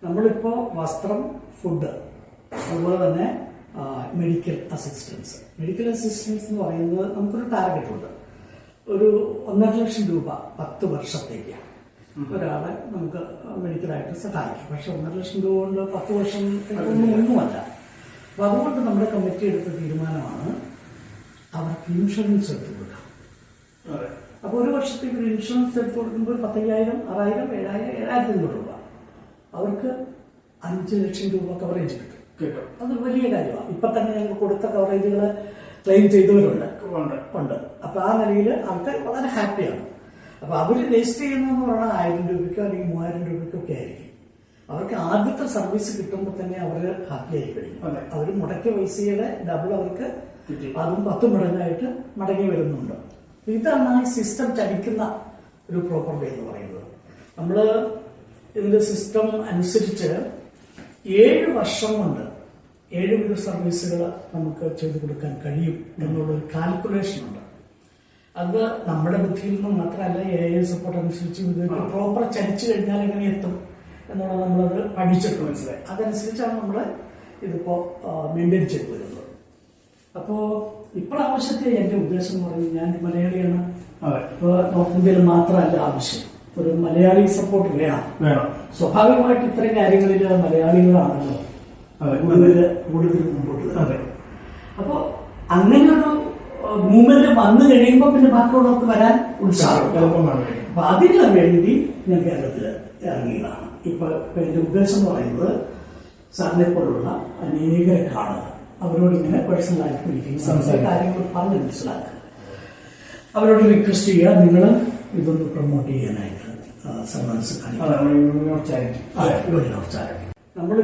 നമ്മളിപ്പോൾ വസ്ത്രം, ഫുഡ്, അതുപോലെ തന്നെ മെഡിക്കൽ അസിസ്റ്റൻസ് എന്ന് പറയുന്നത് നമുക്കൊരു ടാർഗറ്റ് ഉണ്ട്. ഒരു 1.5 ലക്ഷം രൂപ 10 വർഷത്തേക്ക് ഒരാളെ നമുക്ക് മെഡിക്കലായിട്ട് സഹായിക്കും. പക്ഷെ 1.5 ലക്ഷം രൂപ കൊണ്ട് 10 വർഷം ഒന്നുമല്ല. അപ്പൊ അതുകൊണ്ട് നമ്മുടെ കമ്മിറ്റി എടുത്ത തീരുമാനമാണ് അവർക്ക് ഇൻഷുറൻസ് എടുത്തു കൊടുക്കാം. അപ്പൊ ഒരു വർഷത്തേക്ക് ഒരു ഇൻഷുറൻസ് എടുത്തു കൊടുക്കുമ്പോൾ 10,000, 6,000, 7,000, 7,500 രൂപ അവർക്ക് 5 ലക്ഷം രൂപ കവറേജ് കിട്ടും. അതൊരു വലിയ കാര്യമാണ്. ഇപ്പൊ തന്നെ ഞങ്ങൾ കൊടുത്ത കവറേജുകൾ ക്ലെയിം ചെയ്തവരുണ്ട്. അപ്പൊ ആ നിലയിൽ ആൾക്കാർ വളരെ ഹാപ്പിയാണ്. അപ്പൊ അവര് രജിസ്റ്റർ ചെയ്യുന്നതെന്ന് പറഞ്ഞാൽ 1,000 രൂപയ്ക്കോ അല്ലെങ്കിൽ 3,000 രൂപയ്ക്കോ ഒക്കെ ആയിരിക്കും. അവർക്ക് ആദ്യത്തെ സർവീസ് കിട്ടുമ്പോൾ തന്നെ അവര് ഹാപ്പി ആയി കഴിഞ്ഞു. അവർ മുടക്കിയ പൈസയുടെ ഡബിൾ അവർക്ക് അതും 10 മടങ്ങായിട്ട് മടങ്ങി വരുന്നുണ്ട്. ഇതാണ് ഈ സിസ്റ്റം ചലിക്കുന്ന ഒരു പ്രോപ്പർ വേ എന്ന് പറയുന്നത്. നമ്മള് ഇതിന്റെ സിസ്റ്റം അനുസരിച്ച് 7 വർഷം കൊണ്ട് 7 വിധ സർവീസുകൾ നമുക്ക് ചെയ്തു കൊടുക്കാൻ കഴിയും എന്നുള്ളൊരു കാൽക്കുലേഷൻ ഉണ്ട്. അത് നമ്മുടെ ബുദ്ധിയിൽ നിന്ന് മാത്രമല്ല, AI സപ്പോർട്ട് അനുസരിച്ച് ഇത് പ്രോപ്പർ ചലിച്ചു കഴിഞ്ഞാൽ എങ്ങനെ എത്തും എന്നുള്ളത് നമ്മളത് പഠിച്ചിട്ട് മനസ്സിലായി. അതനുസരിച്ചാണ് നമ്മൾ ഇതിപ്പോ മെയിൻറ്റെയിൻ ചെയ്തു വരുന്നത്. അപ്പോ ഇപ്പോഴാവശ്യത്തെ എന്റെ ഉദ്ദേശം എന്ന് പറയുന്നത്, ഞാൻ മലയാളിയാണ്. ഇപ്പൊ നോർത്ത് ഇന്ത്യയിൽ മാത്രമല്ല ആവശ്യം, ഒരു മലയാളി സപ്പോർട്ട് വേണം. സ്വാഭാവികമായിട്ട് ഇത്തരം കാര്യങ്ങളിൽ മലയാളികളാണല്ലോ കൂടുതൽ മുമ്പോട്ട്. അപ്പൊ അങ്ങനെ ഒരു മൂവ്മെന്റ് വന്നു കഴിയുമ്പോൾ പിന്നെ ബാക്കിയുള്ളവർക്ക് വരാൻ ഉത്സാഹം. അപ്പൊ അതിനു വേണ്ടി ഞാൻ കേരളത്തിൽ ഇറങ്ങിയതാണ്. ഇപ്പൊ എന്റെ ഉദ്ദേശം എന്ന് പറയുന്നത്, സാറിനെ പോലുള്ള അനേകരെ കാണുക, അവരോട് ഇങ്ങനെ പേഴ്സണലായിട്ട് മീറ്റിംഗ് കാര്യങ്ങൾ പറഞ്ഞ് മനസ്സിലാക്കുക, അവരോട് റിക്വസ്റ്റ് ചെയ്യുക, നിങ്ങൾ ഇതൊന്ന് പ്രൊമോട്ട് ചെയ്യാനായിട്ട് സന്മനസ് കാണിക്കുക. യൂണിയൻ ഓഫ് ചാരിറ്റി നമ്മൾ